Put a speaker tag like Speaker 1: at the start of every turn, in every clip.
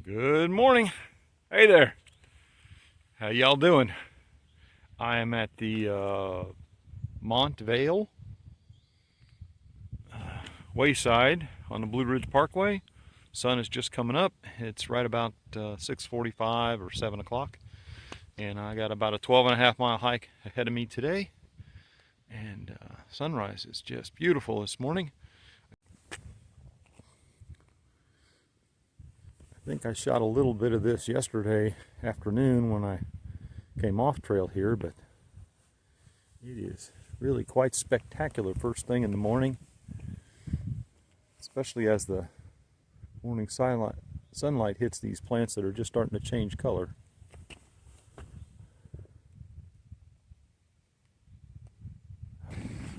Speaker 1: Good morning. Hey there. How y'all doing? I am at the Montvale wayside on the Blue Ridge Parkway. Sun is just coming up. It's right about 6:45 or 7 o'clock. And I got about a 12.5 mile hike ahead of me today. And sunrise is just beautiful this morning. I think I shot a little bit of this yesterday afternoon when I came off trail here, but it is really quite spectacular first thing in the morning, especially as the morning sunlight hits these plants that are just starting to change color.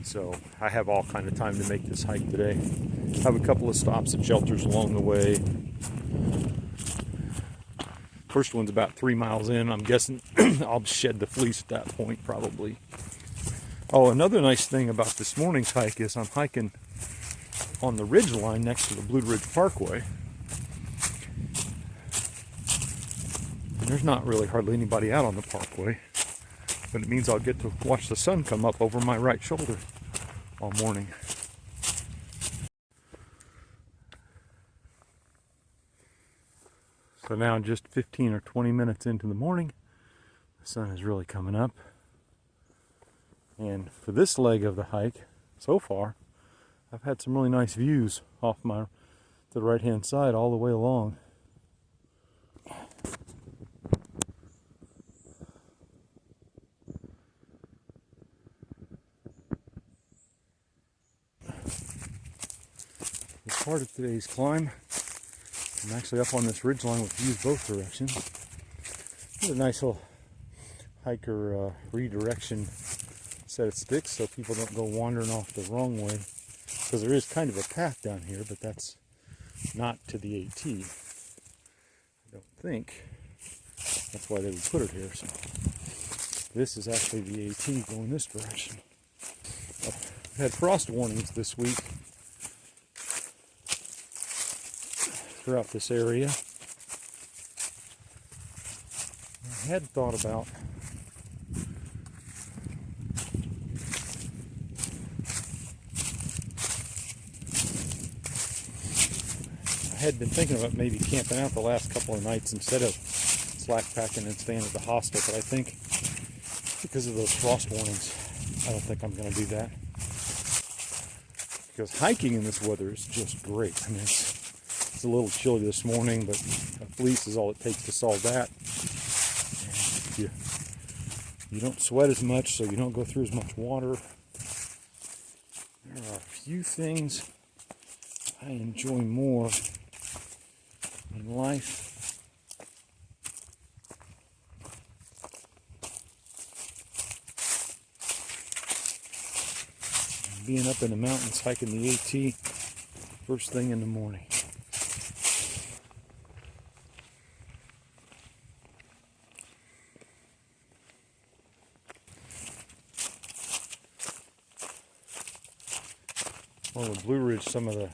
Speaker 1: So I have all kind of time to make this hike today. I have a couple of stops at shelters along the way. First one's about 3 miles in. I'm guessing I'll shed the fleece at that point probably. Oh, another nice thing about this morning's hike is I'm hiking on the ridge line next to the Blue Ridge Parkway. And there's not really hardly anybody out on the parkway, but it means I'll get to watch the sun come up over my right shoulder all morning. So now just 15 or 20 minutes into the morning, the sun is really coming up. And for this leg of the hike, so far, I've had some really nice views off to the right-hand side all the way along. As part of today's climb, I'm actually up on this ridgeline with views both directions. It's a nice little hiker redirection set of sticks so people don't go wandering off the wrong way. Because there is kind of a path down here, but that's not to the AT. I don't think. That's why they would put it here. So this is actually the AT going this direction. I've had frost warnings this week throughout this area. I had thought about been thinking about maybe camping out the last couple of nights instead of slack packing and staying at the hostel, but I think because of those frost warnings, I don't think I'm going to do that. Because hiking in this weather is just great. I mean, it's a little chilly this morning, but a fleece is all it takes to solve that. And you don't sweat as much, so you don't go through as much water. There are a few things I enjoy more in life than being up in the mountains hiking the AT first thing in the morning. On the Blue Ridge, some of the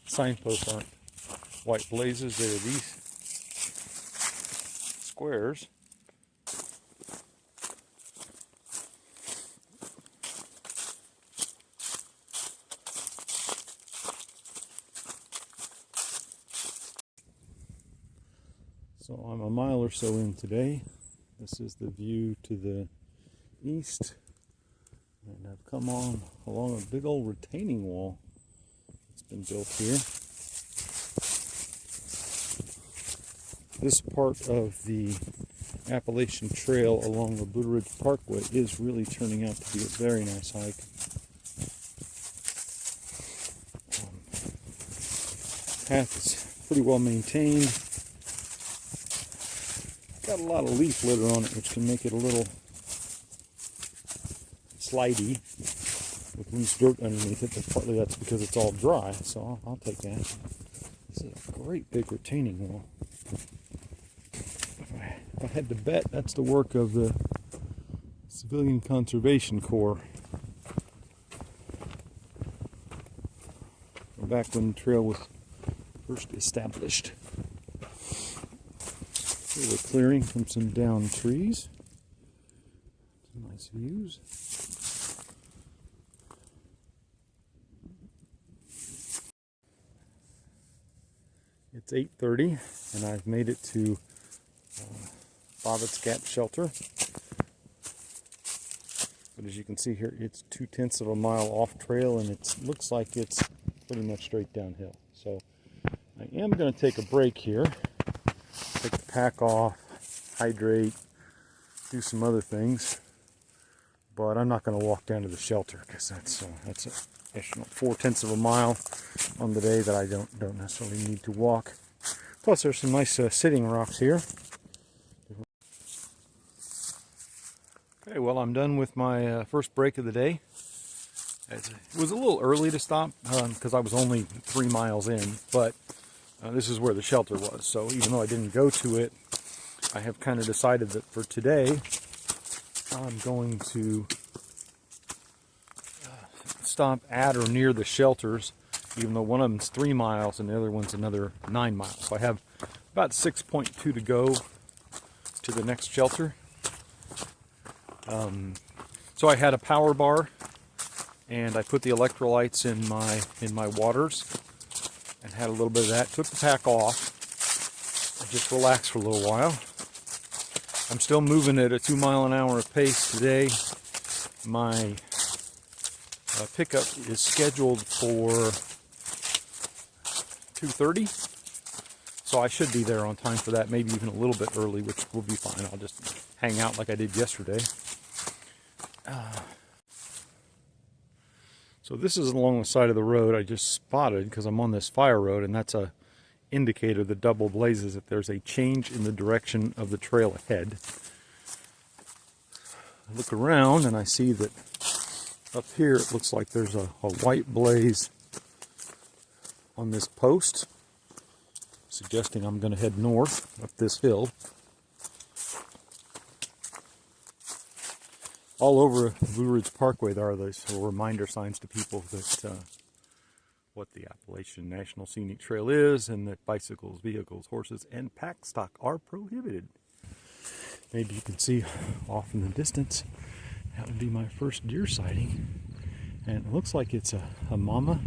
Speaker 1: signposts aren't white blazes. They're these squares. So I'm a mile or so in today. This is the view to the east. And I've come on along a big old retaining wall that's been built here. This part of the Appalachian Trail along the Blue Ridge Parkway is really turning out to be a very nice hike. Path is pretty well maintained. Got a lot of leaf litter on it, which can make it a little slidey with loose dirt underneath it, but partly that's because it's all dry, so I'll take that. This is a great big retaining wall. If I had to bet, that's the work of the Civilian Conservation Corps. Back when the trail was first established. little clearing from some downed trees. Some nice views. It's 8:30 and I've made it to Boblet's Gap Shelter. But as you can see here, it's 2/10 of a mile off trail, and it looks like it's pretty much straight downhill. So I am going to take a break here, take the pack off, hydrate, do some other things. But I'm not going to walk down to the shelter because that's an additional 4/10 of a mile on the day that I don't necessarily need to walk. Plus, there's some nice sitting rocks here. Okay, well, I'm done with my first break of the day. It was a little early to stop because I was only 3 miles in, but this is where the shelter was. So even though I didn't go to it, I have kind of decided that for today, I'm going to stop at or near the shelters, even though one of them's 3 miles and the other one's another 9 miles. So I have about 6.2 to go to the next shelter. So I had a power bar, and I put the electrolytes in my waters, and had a little bit of that. Took the pack off, and just relaxed for a little while. I'm still moving at a 2 mile an hour pace today. My pickup is scheduled for 2:30, so I should be there on time for that, maybe even a little bit early, which will be fine. I'll just hang out like I did yesterday. So this is along the side of the road I just spotted because I'm on this fire road, and that's a indicator that double blazes that there's a change in the direction of the trail ahead. I look around and I see that up here it looks like there's a white blaze on this post, suggesting I'm going to head north up this hill. All over the Blue Ridge Parkway there are those little reminder signs to people that what the Appalachian National Scenic Trail is, and that bicycles, vehicles, horses, and pack stock are prohibited. Maybe you can see off in the distance, that would be my first deer sighting. And it looks like it's a mama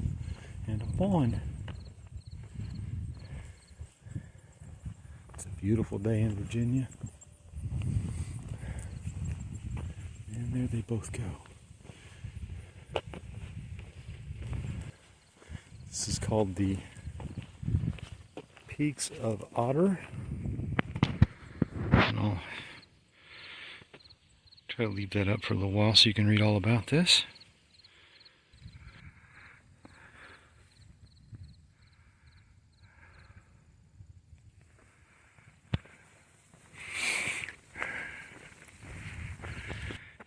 Speaker 1: and a fawn. It's a beautiful day in Virginia. And there they both go. This is called the Peaks of Otter. And I'll try to leave that up for a little while so you can read all about this.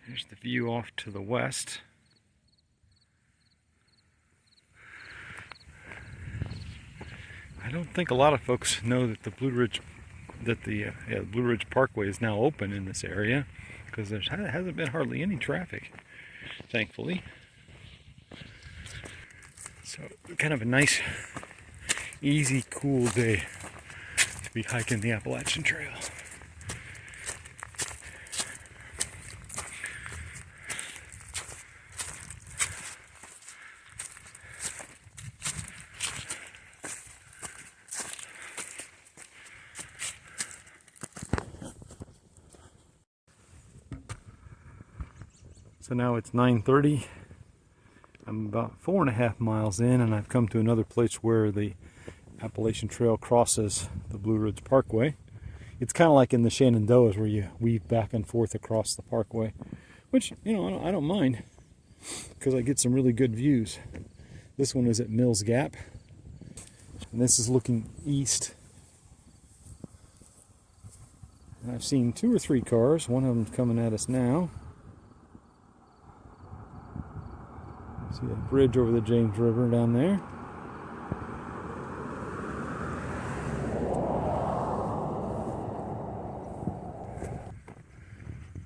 Speaker 1: Here's the view off to the west. I don't think a lot of folks know that the Blue Ridge Parkway is now open in this area, because there hasn't been hardly any traffic, thankfully. So kind of a nice, easy, cool day to be hiking the Appalachian Trail. So now it's 9:30. I'm about 4.5 miles in, and I've come to another place where the Appalachian Trail crosses the Blue Ridge Parkway. It's kind of like in the Shenandoahs where you weave back and forth across the parkway, which, you know, I don't mind because I get some really good views. This one is at Mills Gap, and this is looking east. And I've seen 2 or 3 cars. One of them's coming at us now. See a bridge over the James River down there.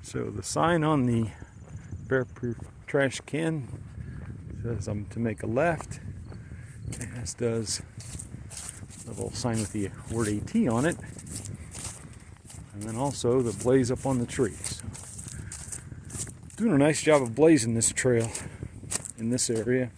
Speaker 1: So the sign on the bear-proof trash can says I'm to make a left, as does the little sign with the word AT on it. and then also the blaze up on the trees. So, doing a nice job of blazing this trail in this area.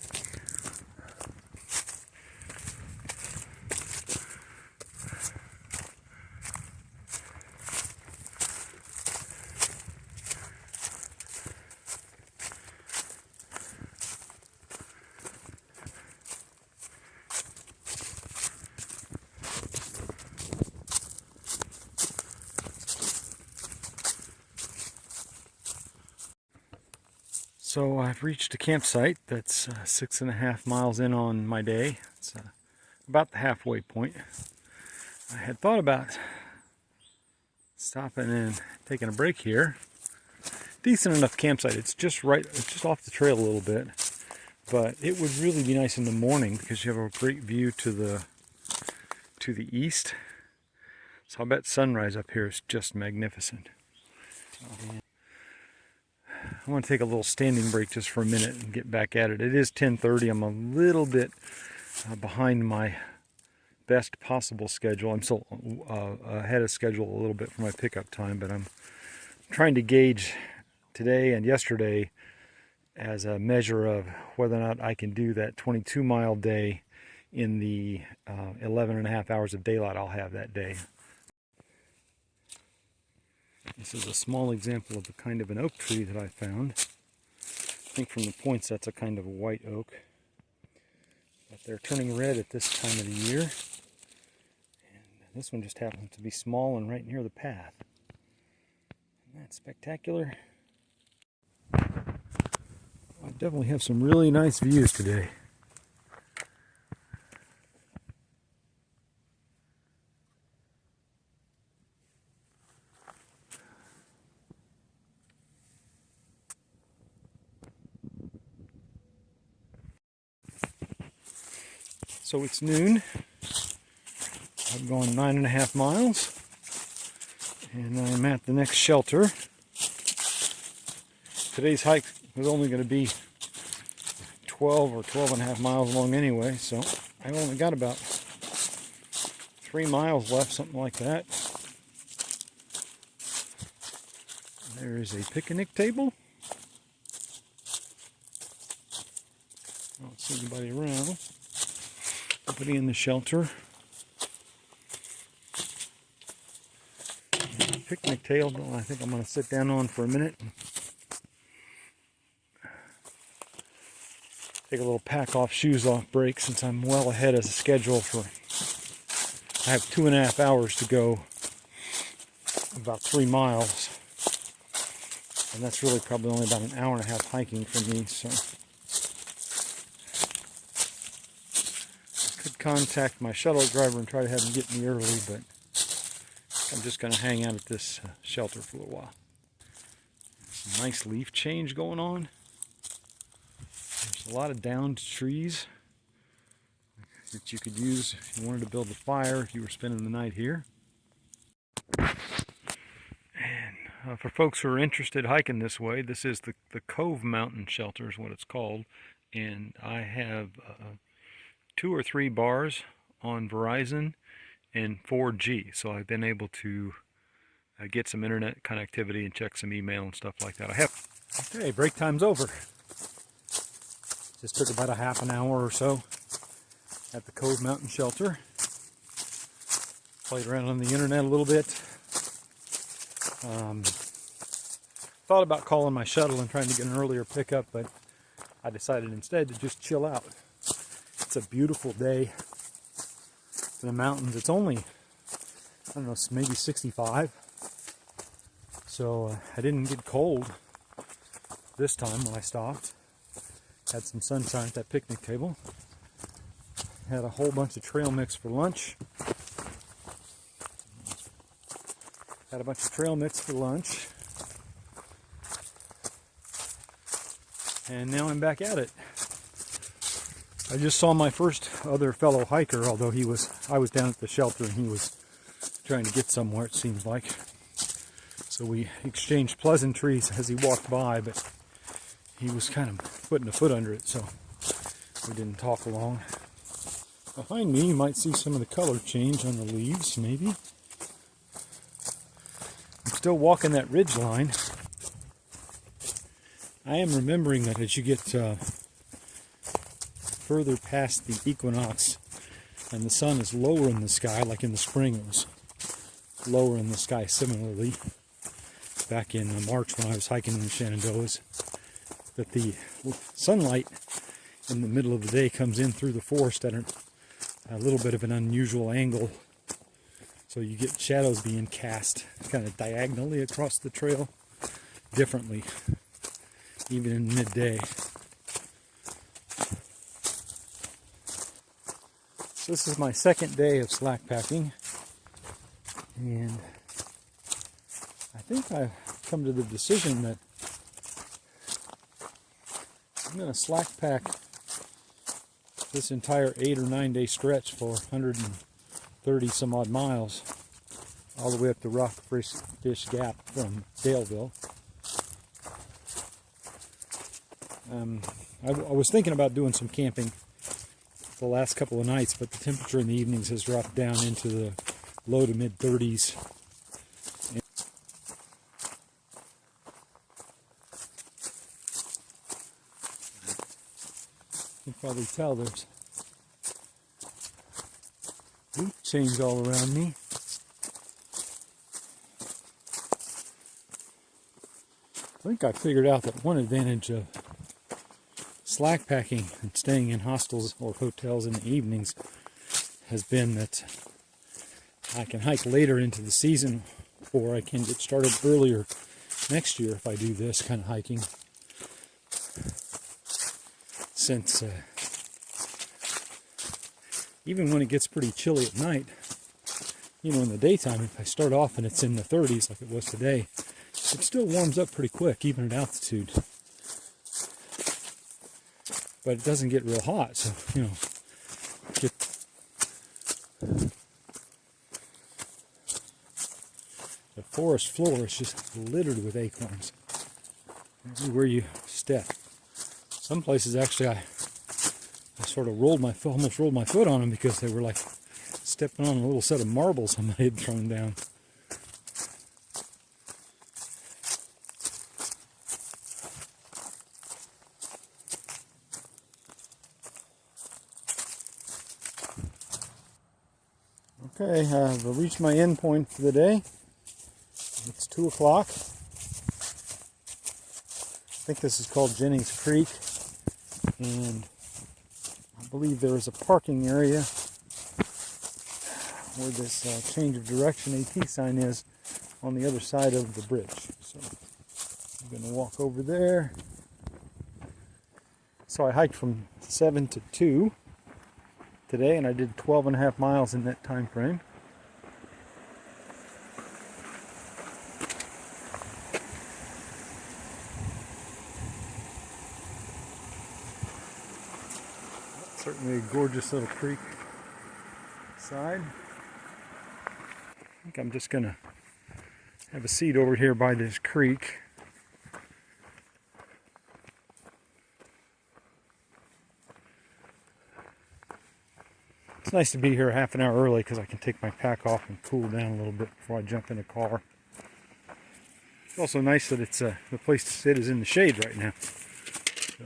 Speaker 1: So I've reached a campsite that's 6.5 miles in on my day. It's about the halfway point. I had thought about stopping and taking a break here. Decent enough campsite. It's just off the trail a little bit, but it would really be nice in the morning because you have a great view to the east. So I bet sunrise up here is just magnificent. I want to take a little standing break just for a minute and get back at it. It is 10:30. I'm a little bit behind my best possible schedule. I'm still ahead of schedule a little bit for my pickup time, but I'm trying to gauge today and yesterday as a measure of whether or not I can do that 22-mile day in the 11.5 hours of daylight I'll have that day. This is a small example of the kind of an oak tree that I found. I think from the points that's a kind of white oak. But they're turning red at this time of the year. And this one just happens to be small and right near the path. Isn't that spectacular? I definitely have some really nice views today. So it's noon. I've gone 9.5 miles and I'm at the next shelter. Today's hike was only going to be 12 or 12.5 miles long anyway, so I've only got about 3 miles left, something like that. There is a picnic table. I don't see anybody around. Nobody in the shelter. Picnic table I think I'm going to sit down on for a minute. Take a little pack off, shoes off break since I'm well ahead of the schedule for, I have 2.5 hours to go, about 3 miles. And that's really probably only about an hour and a half hiking for me, so. Contact my shuttle driver and try to have him get me early, but I'm just going to hang out at this shelter for a little while. Some nice leaf change going on. There's a lot of downed trees that you could use if you wanted to build a fire if you were spending the night here. And for folks who are interested hiking this way, this is the Cove Mountain Shelter is what it's called, and I have 2 or 3 bars on Verizon and 4G, so I've been able to get some internet connectivity and check some email and stuff like that. Okay, break time's over. Just took about a half an hour or so at the Cove Mountain Shelter. Played around on the internet a little bit. Thought about calling my shuttle and trying to get an earlier pickup, but I decided instead to just chill out. It's a beautiful day in the mountains. It's only, I don't know, maybe 65. So I didn't get cold this time when I stopped. Had some sunshine at that picnic table. Had a whole bunch of trail mix for lunch. And now I'm back at it. I just saw my first other fellow hiker, although I was down at the shelter and he was trying to get somewhere, it seems like. So we exchanged pleasantries as he walked by, but he was kind of putting a foot under it, so we didn't talk long. Behind me, you might see some of the color change on the leaves, maybe. still walking that ridge line. I am remembering that as you get further past the equinox and the sun is lower in the sky, like in the spring it was lower in the sky similarly, back in March when I was hiking in the Shenandoahs, that the sunlight in the middle of the day comes in through the forest at a little bit of an unusual angle. So you get shadows being cast kind of diagonally across the trail differently, even in midday. So this is my second day of slack packing, and I think I've come to the decision that I'm going to slack pack this entire 8 or 9 day stretch for 130 some odd miles all the way up to Rockfish Gap from Daleville. I was thinking about doing some camping the last couple of nights, but the temperature in the evenings has dropped down into the low to mid 30s. You can probably tell there's leaf change all around me. I think I figured out that one advantage of slack packing and staying in hostels or hotels in the evenings has been that I can hike later into the season, or I can get started earlier next year if I do this kind of hiking. Since even when it gets pretty chilly at night, you know, in the daytime, if I start off and it's in the 30s like it was today, it still warms up pretty quick, even at altitude. But it doesn't get real hot, so, you know, the forest floor is just littered with acorns everywhere you step. Some places, actually, I sort of almost rolled my foot on them because they were like stepping on a little set of marbles somebody had thrown down. Okay, I've reached my end point for the day. It's 2 o'clock. I think this is called Jennings Creek, and I believe there is a parking area where this change of direction AT sign is on the other side of the bridge. So I'm going to walk over there. So I hiked from 7 to 2 today, and I did 12.5 miles in that time frame. Certainly a gorgeous little creek side. I think I'm just going to have a seat over here by this creek. It's nice to be here half an hour early because I can take my pack off and cool down a little bit before I jump in the car. It's also nice that it's the place to sit is in the shade right now. So